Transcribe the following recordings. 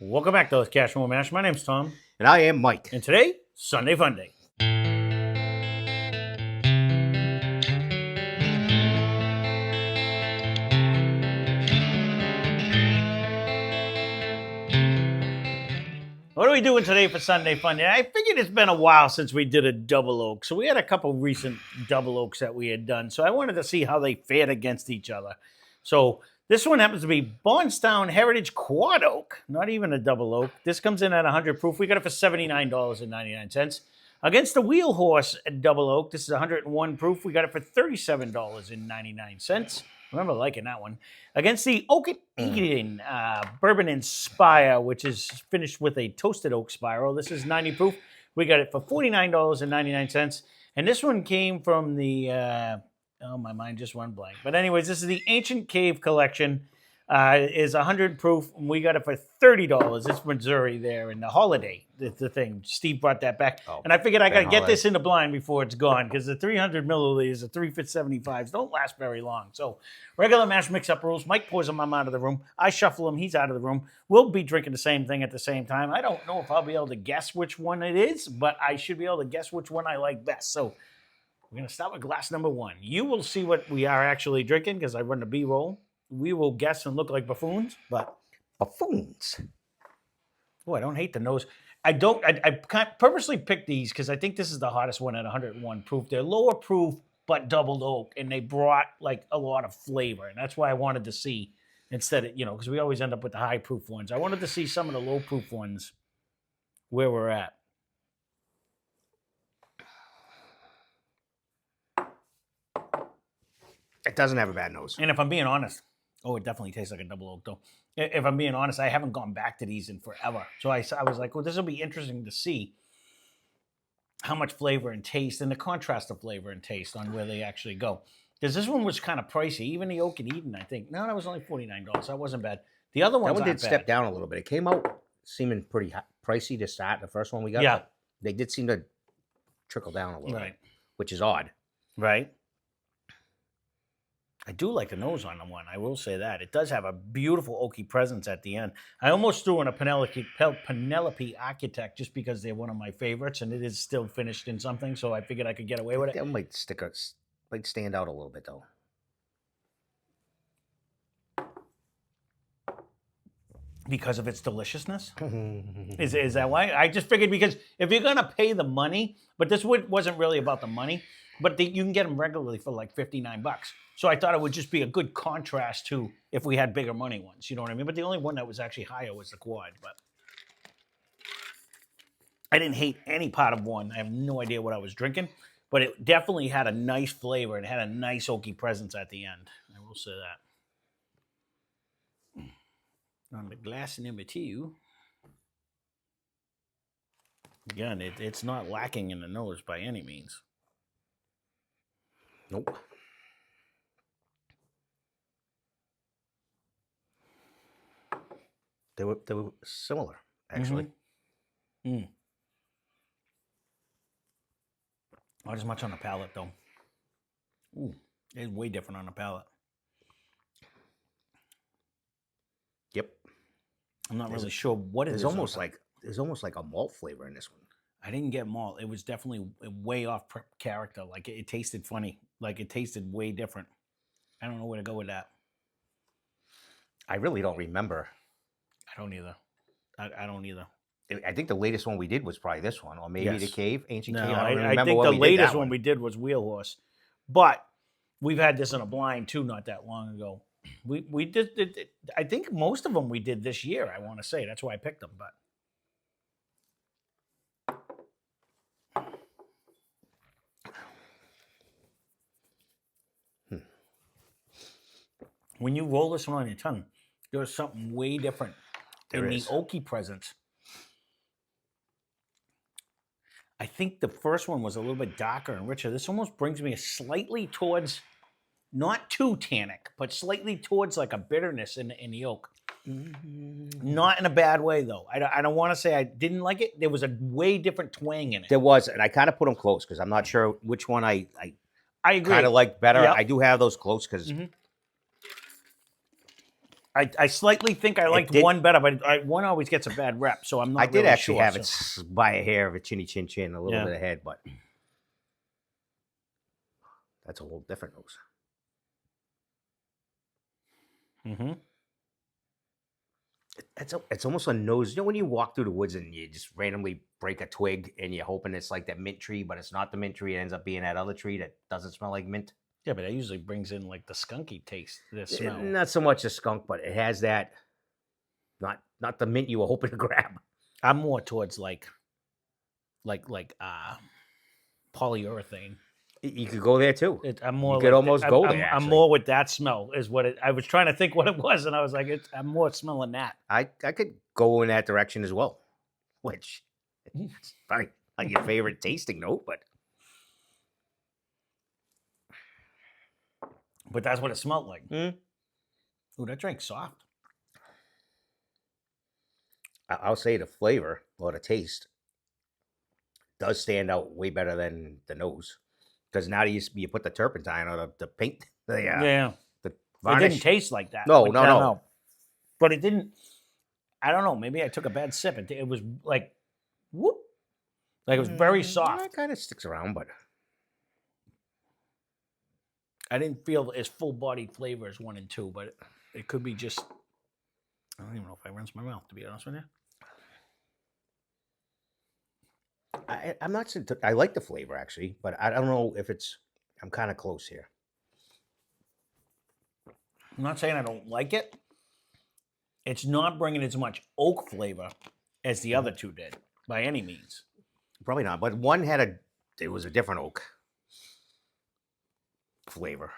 Welcome back to Lesscashmoremash. My name's Tom. And I am Mike. And today, Sunday Fun Day. What are we doing today for Sunday Fun Day? I figured it's been a while since we did a double oak. So we had a couple recent double oaks that we had done. So I wanted to see how they fared against each other. So this one happens to be Bondstone Heritage Quad Oak. Not even a double oak. This comes in at 100 proof. We got it for $79.99. Against the Wheel Horse double oak, this is 101 proof. We got it for $37.99. I remember liking that one. Against the Eden Bourbon Spire, which is finished with a toasted oak spiral. This is 90 proof. We got it for $49.99. And this one came from the, my mind just went blank. But anyways, this is the Ancient Cave Collection. Is 100 proof. And we got it for $30. It's Missouri there in the holiday. The thing. Steve brought that back. Oh, and I figured I got to get this in the blind before it's gone because the 300 milliliters, the 3 for 75s don't last very long. So regular mash mix-up rules. Mike pours them. I'm out of the room. I shuffle them. He's out of the room. We'll be drinking the same thing at the same time. I don't know if I'll be able to guess which one it is, but I should be able to guess which one I like best. So we're going to start with glass number one. You will see what we are actually drinking because I run the B-roll. We will guess and look like buffoons, but buffoons. Oh, I don't hate the nose. I can't purposely pick these because I think this is the hottest one at 101 proof. They're lower proof, but doubled oak, and they brought like a lot of flavor. And that's why I wanted to see instead of, because we always end up with the high proof ones. I wanted to see some of the low proof ones where we're at. It doesn't have a bad nose. And if I'm being honest, it definitely tastes like a double oak, though. If I'm being honest, I haven't gone back to these in forever. So I was like, well, this will be interesting to see how much flavor and taste and the contrast of flavor and taste on where they actually go. Because this one was kind of pricey. Even the Oak and Eden, I think. No, that was only $49. That wasn't bad. The other ones, that one did step down a little bit. It came out seeming pretty pricey to start. The first one we got. Yeah. They did seem to trickle down a little bit, which is odd. Right. I do like the nose on the one. I will say that. It does have a beautiful oaky presence at the end. I almost threw in a Penelope Architect just because they're one of my favorites, and it is still finished in something, so I figured I could get away with it. That might stand out a little bit, though. Because of its deliciousness? Is that why? I just figured because if you're going to pay the money, but this wasn't really about the money, but you can get them regularly for like $59. So I thought it would just be a good contrast to if we had bigger money ones. You know what I mean? But the only one that was actually higher was the Quad. But I didn't hate any part of one. I have no idea what I was drinking. But it definitely had a nice flavor. It had a nice oaky presence at the end. I will say that. On the glass number two. Again, it's not lacking in the nose by any means. Nope. They were similar, actually. Mm-hmm. Not as much on the palate, though. Ooh, it's way different on the palate. Yep. I'm not really sure what it is. There's almost like a malt flavor in this one. I didn't get malt. It was definitely way off character. Like it tasted funny. Like it tasted way different. I don't know where to go with that. I really don't remember. I don't either. I don't either. I think the latest one we did was probably this one, or maybe the Cave, Ancient Cave. I think the latest one we did was Wheel Horse. But we've had this in a blind too not that long ago. We did I think most of them we did this year, I want to say. That's why I picked them, but when you roll this one on your tongue, there's something way different in the oaky presence. I think the first one was a little bit darker and richer. This almost brings me slightly towards, not too tannic, but slightly towards like a bitterness in the oak. Mm-hmm. Not in a bad way, though. I don't want to say I didn't like it. There was a way different twang in it. There was, and I kind of put them close because I'm not sure which one I agree. Kind of like better. Yep. I do have those close because I slightly think I liked one better, but one always gets a bad rep, so I'm not. I did really actually sure, have it by a hair of a chinny chin chin, a little bit ahead, but that's a whole different nose. Mm-hmm. It's almost a nose. You know when you walk through the woods and you just randomly break a twig and you're hoping it's like that mint tree, but it's not the mint tree. It ends up being that other tree that doesn't smell like mint. Yeah, but that usually brings in like the skunky taste, the smell. Not so much a skunk, but it has that. Not the mint you were hoping to grab. I'm more towards like polyurethane. You could go there too. I'm more. You could almost go there. I'm more with that smell. Is what I was trying to think what it was, and I was like, I'm more smelling that. I could go in that direction as well, which it's probably not your favorite tasting note, but that's what it smelled like. Mm. Ooh, that drink's soft. I'll say the flavor or the taste does stand out way better than the nose. Because now you put the turpentine or the paint, the varnish. It didn't taste like that. No. But it didn't. I don't know. Maybe I took a bad sip. It was like, whoop, like it was very soft. It kind of sticks around, but I didn't feel as full-bodied flavor as 1 and 2. But it could be just. I don't even know if I rinsed my mouth, to be honest with you. I'm not. I like the flavor actually, but I don't know if it's. I'm kind of close here. I'm not saying I don't like it. It's not bringing as much oak flavor as the other two did, by any means. Probably not, but one had it was a different oak flavor.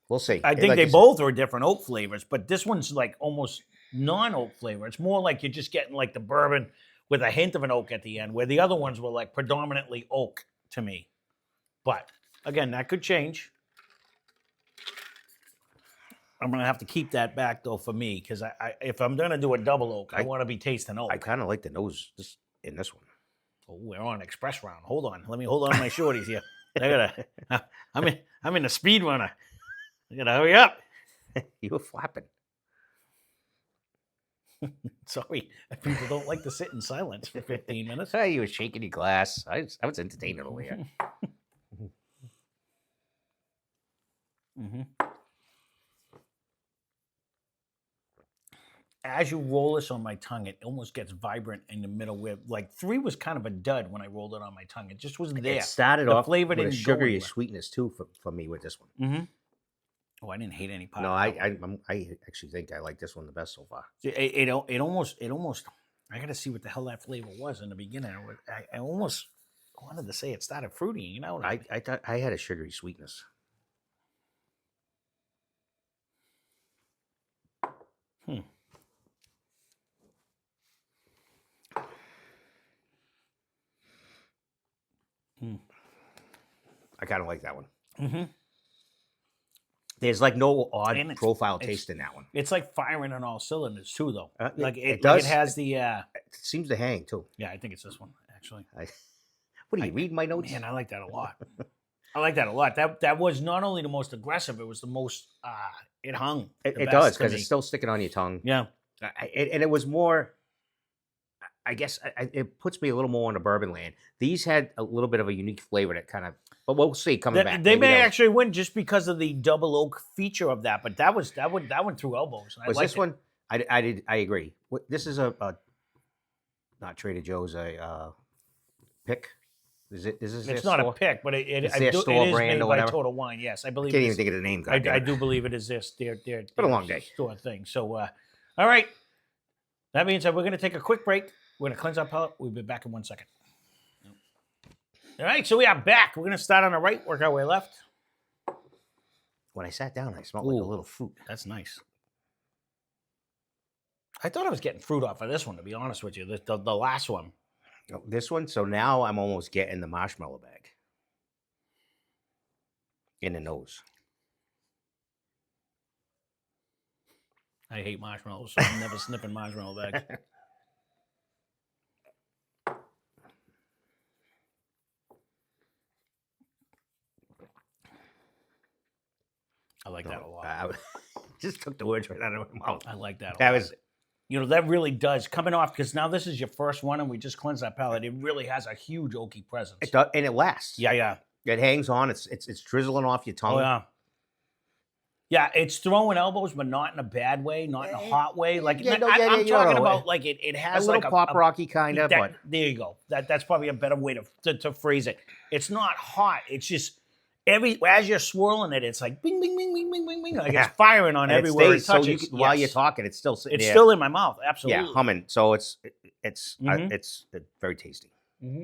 We'll see. I think they both are different oak flavors, but this one's like almost non-oak flavor. It's more like you're just getting like the bourbon with a hint of an oak at the end, where the other ones were like predominantly oak to me. But again, that could change. I'm gonna have to keep that back though for me, because if I'm gonna do a double oak, I want to be tasting oak. I kind of like the nose in this one. Oh, we're on express round. Hold on, let me hold on to my shorties here. I'm in a speed runner. I gotta hurry up. You were flapping. Sorry, people don't like to sit in silence for 15 minutes. Hey, you were shaking your glass. I was entertaining over here. Mm-hmm. As you roll this on my tongue, it almost gets vibrant in the middle. Where like 3 was kind of a dud when I rolled it on my tongue. It just wasn't there. It started off flavor with a didn't sugary sweetness too for me with this one. Mm-hmm. Oh, I didn't hate any part. No, I actually think I like this one the best so far. It almost. I got to see what the hell that flavor was in the beginning. I almost wanted to say it started fruity. You know, I thought I had a sugary sweetness. I kind of like that one. Mm-hmm. There's like no odd profile taste in that one. It's like firing on all cylinders too, though. Like it does. Like it has the. It seems to hang too. Yeah, I think it's this one actually. What are you reading my notes? Man, I like that a lot. I like that a lot. That was not only the most aggressive; it was the most. It hung. It does because it's still sticking on your tongue. Yeah, and it was more. I guess it puts me a little more on the bourbon land. These had a little bit of a unique flavor that kind of, but we'll see coming back. They may actually win just because of the double oak feature of that. But that one threw elbows. Was this one? I agree. This is a not Trader Joe's, a pick. Is this? It's not a pick, but it is made by Total Wine. Yes, I believe. I can't even think of the name. I do believe it is this. Their been a long day. Store thing. So, all right. That means that we're going to take a quick break. We're going to cleanse our palate. We'll be back in 1 second. All right, so we are back. We're going to start on the right, work our way left. When I sat down, I smelled like a little fruit. That's nice. I thought I was getting fruit off of this one, to be honest with you, the last one. This one, so now I'm almost getting the marshmallow bag in the nose. I hate marshmallows, so I'm never sniffing marshmallow bags. I like that a lot. Just took the words right out of my mouth. I like that. That was that really does coming off because now this is your first one and we just cleansed that palate. It really has a huge oaky presence. it does, and it lasts. Yeah. It hangs on. It's drizzling off your tongue. Oh yeah. Yeah, it's throwing elbows, but not in a bad way, not in a hot way. Like I'm talking about, like it has a little like pop rocky kind of. But there you go. That's probably a better way to phrase it. It's not hot. It's just as you're swirling it, it's like bing, bing, bing, bing, bing, bing, bing. Like it's firing on everywhere it touches. So while you're talking, it's still sitting It's there. still in my mouth. Absolutely. Yeah, humming. So it's very tasty. Mm-hmm.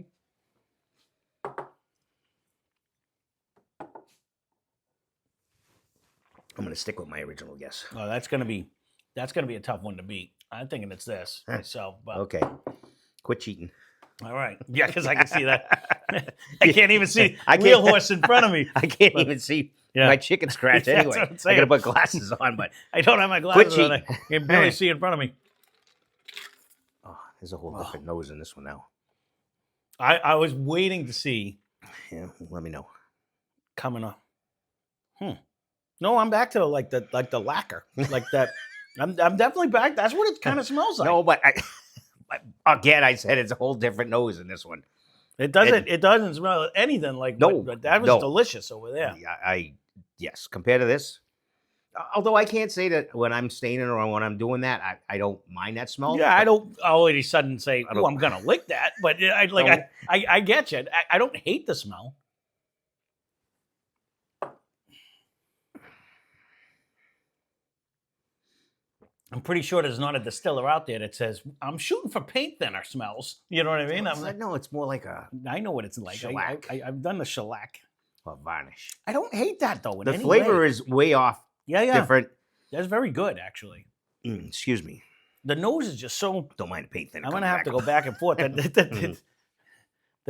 I'm gonna stick with my original guess. Oh, that's gonna be a tough one to beat. I'm thinking it's this myself. But Okay, quit cheating. All right. Yeah, because I can see that. I can't even see wheel horse in front of me. I can't even see my chicken scratch Yeah, anyway. I gotta put glasses on, but I don't have my glasses on. I cheating. can barely see in front of me. oh, there's a whole different nose in this one now. I was waiting to see Yeah, let me know. coming up. No, I'm back to like the lacquer. Like that. I'm definitely back. That's what it kind of smells like. No, but again, I said it's a whole different nose in this one. It doesn't smell anything like but that was delicious over there. Yes, compared to this. Although I can't say that when I'm staining or when I'm doing that, I don't mind that smell. Yeah, I don't all of a sudden say, "Oh, I'm gonna lick that," but I get you. I don't hate the smell. I'm pretty sure there's not a distiller out there that says, "I'm shooting for paint thinner smells." You know what I mean? No, it's more like a I know what it's like. shellac. I've done the shellac. or varnish. I don't hate that though. The flavor is way off. Yeah. Different. That's very good, actually. Excuse me. The nose is just so. Don't mind the paint thinner. I'm gonna have to go back and forth. The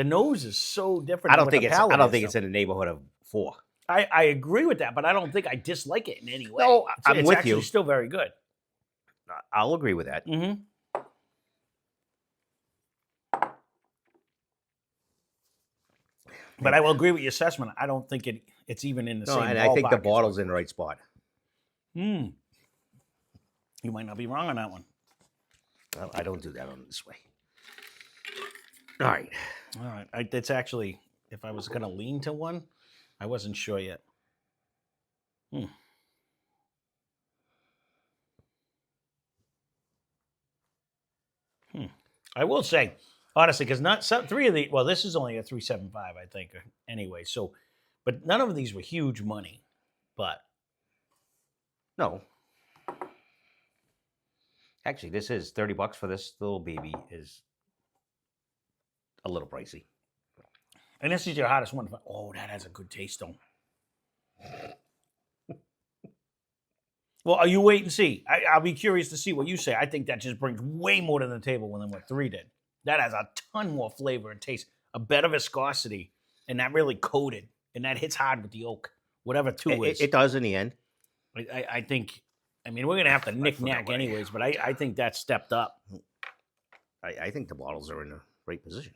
nose is so different. I don't think it's in the neighborhood of 4. I agree with that, but I don't think I dislike it in any way. No, I'm it's with actually you. Still very good. I'll agree with that. Mm-hmm. But I will agree with your assessment. I don't think it's even in the same. And I think the bottle's in the right spot. You might not be wrong on that one. Well, I don't do that on this way. All right. It's actually, if I was going to lean to one, I wasn't sure yet. I will say, honestly, because three of the, well, this is only a 375, I think, anyway. So, but none of these were huge money. But No. Actually, this is $30 for this little baby is a little pricey. And this is your hottest one. Oh, that has a good taste, though. Well, you wait and see. I'll be curious to see what you say. I think that just brings way more to the table than what 3 did. That has a ton more flavor and taste, a better viscosity, and that really coated, and that hits hard with the oak, whatever 2 is. It does in the end. I think, I mean, we're going to have to knick-knack anyways, but I think that stepped up. I think the bottles are in the right position.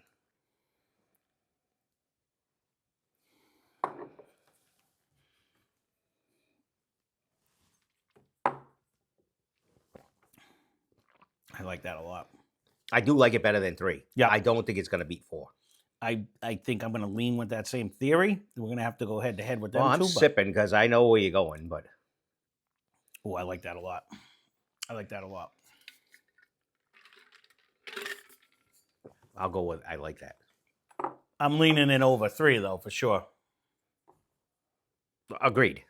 I like that a lot. I do like it better than 3. Yeah. I don't think it's going to beat 4. I think I'm going to lean with that same theory. We're going to have to go head-to-head with them, I'm sipping because I know where you're going, but... Oh, I like that a lot. I'll go with, I like that. I'm leaning in over 3, though, for sure. Agreed.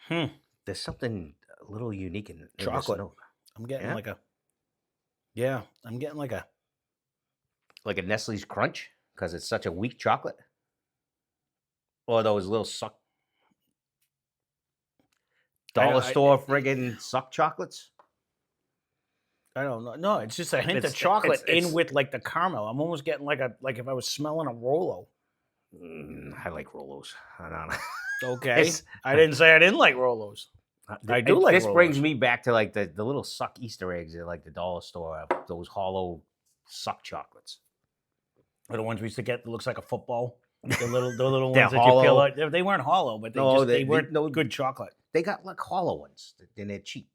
There's something a little unique in chocolate. This I'm getting like a... I'm getting like a Nestle's Crunch because it's such a weak chocolate. Or those little dollar store friggin' suck chocolates. I don't know. No, it's just a hint of chocolate with like the caramel. I'm almost getting like if I was smelling a Rolo. I like Rolos. I don't know. Okay. I didn't say I didn't like Rolos. I do like this Rolos. Brings me back to like the little suck Easter eggs at like the dollar store, those hollow suck chocolates. Or the ones we used to get that looks like a football. The little ones They're that hollow. you peel out. They weren't hollow, but they weren't good chocolate. They got like hollow ones, and they're cheap.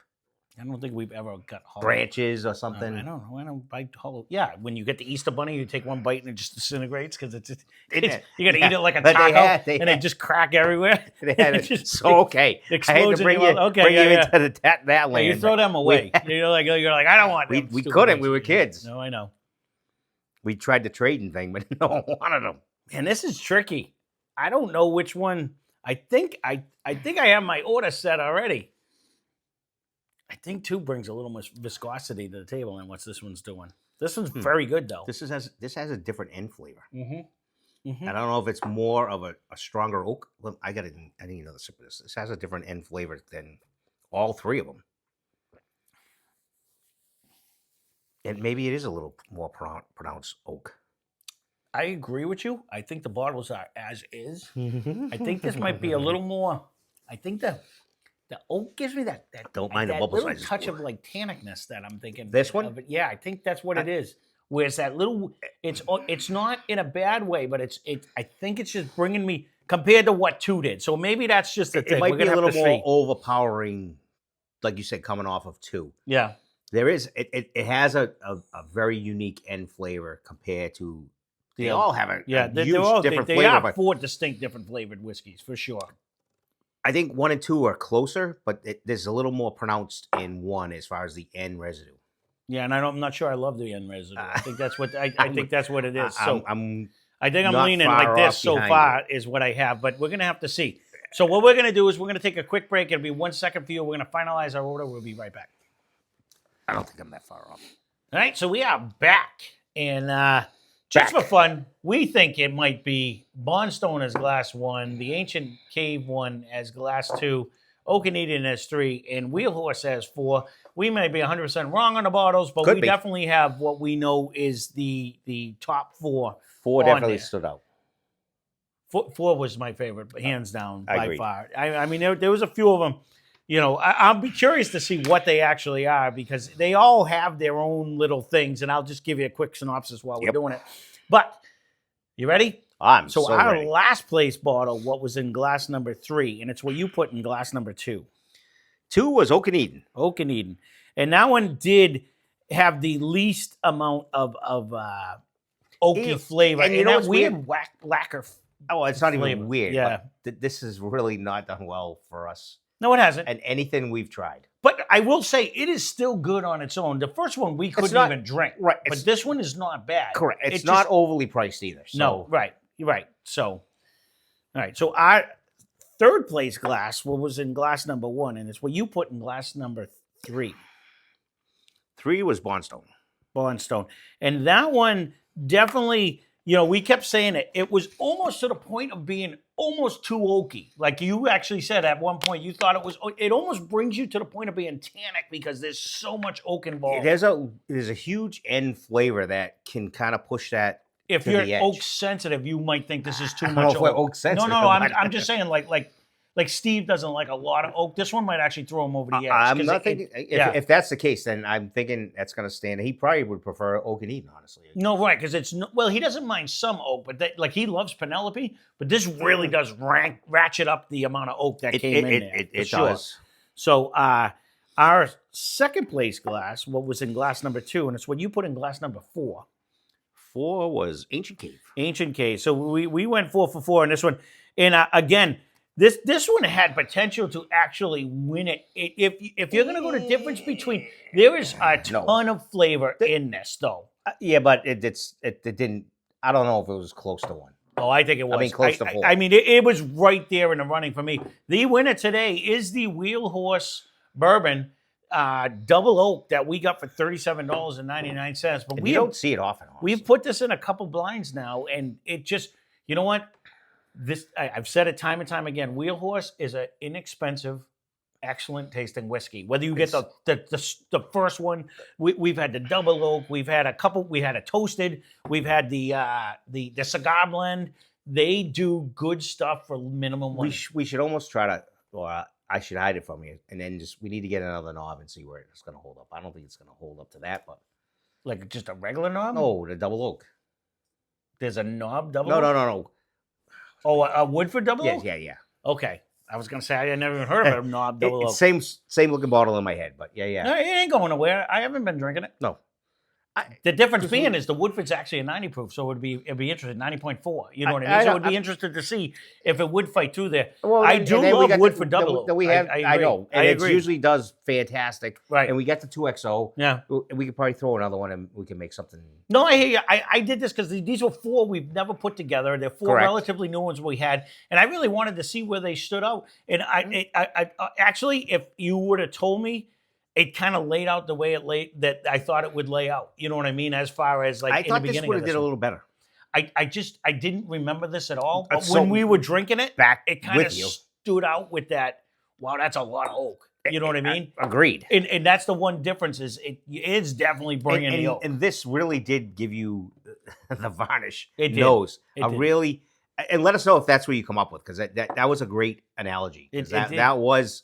I don't think we've ever got hollow. Branches or something. I don't know. I don't bite hollow. Yeah, when you get the Easter bunny, you take one bite and it just disintegrates because you got to eat it like a taco, and they just crack everywhere. They had it. Just So okay, I had to bring you into that land. You throw them away. You're like I don't want them. We couldn't. We were kids. No, I know. We tried the trading thing, but no one wanted them. And this is tricky. I don't know which one. I think I have my order set already. I think 2 brings a little more viscosity to the table than what this one's doing. This one's very good though. This has a different end flavor. Mm-hmm. I don't know if it's more of a stronger oak. Well, I didn't know this. This has a different end flavor than all 3 of them. And maybe it is a little more pronounced oak. I agree with you. I think the bottles are as is. I think this might be a little more. I think the oak gives me that don't mind the bubbles. Little touch of like tannicness that I'm thinking. This one? Yeah, I think that's what it is. Whereas that little, it's not in a bad way, but I think it's just bringing me compared to what 2 did. So maybe that's just the thing. It might be a little more overpowering, like you said, coming off of 2. Yeah, there is. It has a very unique end flavor compared to. They all have a huge different flavor. They are 4 distinct different flavored whiskeys for sure. I think 1 and 2 are closer, but there's a little more pronounced in 1 as far as the end residue. Yeah, and I'm not sure I love the end residue. I think that's what I think that's what it is. So I think I'm leaning like this so far is what I have, but we're gonna have to see. So what we're gonna do is we're gonna take a quick break. It'll be 1 second for you. We're gonna finalize our order. We'll be right back. I don't think I'm that far off. All right, so we are back, and just for fun, we think it might be Bondstone as glass 1, the Ancient Cave 1 as glass 2, Oak and Eden as 3, and Wheelhorse as 4. We may be 100% wrong on the bottles, but we definitely have what we know is the top 4. 4 definitely stood out. 4 was my favorite, hands down, by far. I mean, there was a few of them. You know, I'll be curious to see what they actually are because they all have their own little things, and I'll just give you a quick synopsis while we're doing it. But you ready? I'm so our ready. last place bottle, what was in glass number 3, and it's what you put in glass number 2. 2 was Oak and Eden. Oak and Eden, and that one did have the least amount of oaky flavor, and that weird lacquer. Oh, it's not even weird. Yeah, this is really not done well for us. No, it hasn't. And anything we've tried. But I will say it is still good on its own. The first one we couldn't even drink. Right. But this one is not bad. Correct. It's not overly priced either. So. No, right. You're right. So, all right. So our 3rd place glass was in glass number 1, and it's what you put in glass number 3. 3 was Bondstone. Bondstone. And that one definitely, you know, we kept saying it was almost to the point of being almost too oaky. Like you actually said at one point, you thought it almost brings you to the point of being tannic because there's so much oak involved. There's a huge end flavor that can kind of push that. If you're oak sensitive, you might think this is too much oak sensitive. No. I'm just saying like Steve doesn't like a lot of oak. This one might actually throw him over the edge. I'm not thinking if that's the case, then I'm thinking that's going to stand. He probably would prefer Oak and Eden, honestly. No, right, because he doesn't mind some oak, but he loves Penelope. But this really does ratchet up the amount of oak that came in there. It does. So our 2nd place glass, what was in glass number 2, and it's what you put in glass number 4. 4 was Ancient Cave. Ancient Cave. So we went 4 for 4 in this one, and again. This one had potential to actually win it. If you're going to go to difference between, there is a ton of flavor in this, though. Yeah, but it didn't. I don't know if it was close to 1. Oh, I think it was. I mean, close to 4. I mean, it was right there in the running for me. The winner today is the Wheelhorse Bourbon Double Oak that we got for $37.99. But we don't see it often. Honestly. We've put this in a couple blinds now, and it just, you know what? I've said it time and time again. Wheelhorse is an inexpensive, excellent tasting whiskey. Whether you get the first one, we've had the double oak, we've had a couple, we had a toasted, we've had the cigar blend. They do good stuff for minimum money. We should almost try to, or I should hide it from you, and then we need to get another knob and see where it's going to hold up. I don't think it's going to hold up to that, but like just a regular knob? No, the double oak. There's a knob double? No. Oh, a Woodford double oak? Yeah. Okay. I was gonna say I never even heard of a knob double oak. Same looking bottle in my head, but yeah. No, it ain't going nowhere. I haven't been drinking it. No. The difference being is the Woodford's actually a 90 proof, so it'd be interesting. 90.4. You know what I mean? So I'd be interested to see if it would fight through there. Well, I do love Woodford double oak. We have, I know, and it agree. usually does fantastic. Right. And we get the 2XO. Yeah. We could probably throw another one, and we can make something. No, I hear you. I did this because these were 4 we've never put together. They're 4 Correct. relatively new ones we had, and I really wanted to see where they stood out. And I actually, if you would have told me, it kind of laid out the way that I thought it would lay out. You know what I mean? As far as like I in thought the this beginning would of have this did a one. little better. I didn't remember this at all. But So when we were drinking it, it kind of with you. stood out with that. Wow, that's a lot of oak. You know what I mean? Agreed. And that's the one difference is it is definitely bringing the oak. And this really did give you the varnish It did. nose. It did. Really, and let us know if that's what you come up with, because that was a great analogy. 'Cause that was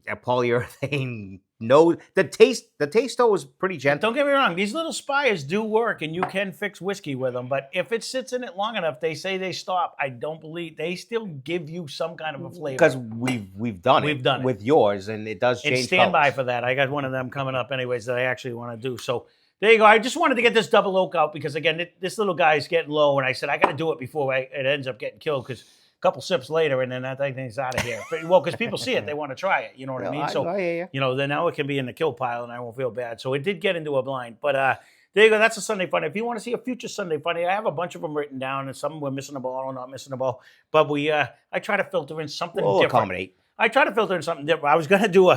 a polyurethane. No, the taste though was pretty gentle. Don't get me wrong; these little spires do work, and you can fix whiskey with them. But if it sits in it long enough, they say they stop. I don't believe they still give you some kind of a flavor. Because we've done it with yours, and it does change. And stand by colors. for that. I got one of them coming up, anyways, that I actually want to do. So there you go. I just wanted to get this double oak out because again, this little guy's getting low, and I said I got to do it before it ends up getting killed because. Couple sips later, and then that thing's out of here. Well, because people see it, they want to try it. You know what I mean? So, then now it can be in the kill pile, and I won't feel bad. So it did get into a blind. But there you go. That's a Sunday Funny. If you want to see a future Sunday Funny, I have a bunch of them written down, and some we're missing a ball or not missing a ball. But I try to filter in something different. Accommodate. I try to filter in something different. I was going to do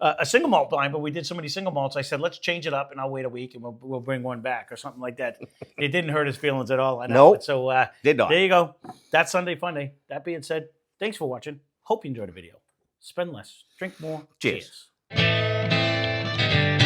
a single malt blind, but we did so many single malts. I said, let's change it up, and I'll wait a week, and we'll bring one back or something like that. It didn't hurt his feelings at all. I know. Nope. So did not. There you go. That's Sunday Funday. That being said, thanks for watching. Hope you enjoyed the video. Spend less, drink more. Cheers. Cheers.